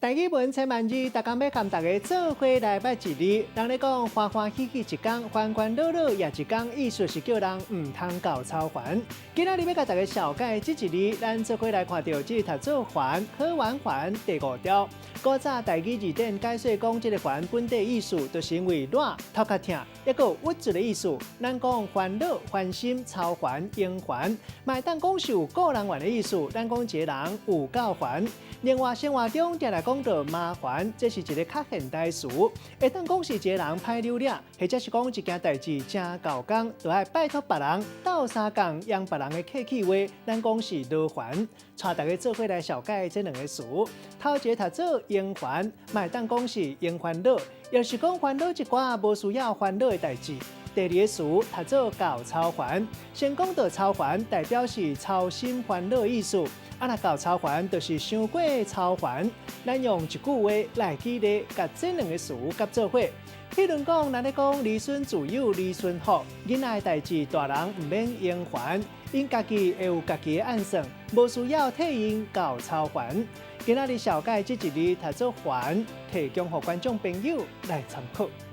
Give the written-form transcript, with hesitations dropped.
大语文千万字，大家要跟大家做伙来捌一字。人咧讲欢欢喜喜一天，欢欢乐乐也一天。意思是叫人唔通搞操烦。今仔日要甲大家小解这一字，咱做伙来看到这读做还，好玩还第五条。古早大语字典解说讲，这个还本地意思就是因为热、头壳痛，一个郁结的意思。咱讲烦恼、烦心、操烦、忧烦，买当讲是有个人缘的意思。咱讲一个人有够烦。另外，生活中定来讲到麻烦，这是一个较现代词，会当讲是一个人歹溜了，或者是讲一件代志真搞工，就要拜托别人斗相共，用别人的客气话，咱讲是劳烦。带大家做伙来小解这两个词。头一个读做忧烦，卖当讲是忧烦恼，又是讲烦恼一寡无需要烦恼的代志。第二个词读做搞操烦，先讲到操烦，代表是操心烦恼的意思。若搞操烦，就是伤过操烦。咱用一句话来举例，甲这两个词夹做伙。譬如讲，咱咧讲儿孙自有儿孙福，囡仔的代志大人唔免忧烦，因家己会有家己的暗算，无需要替因搞操烦。今仔日小解这一字读做烦，提供给观众朋友来参考。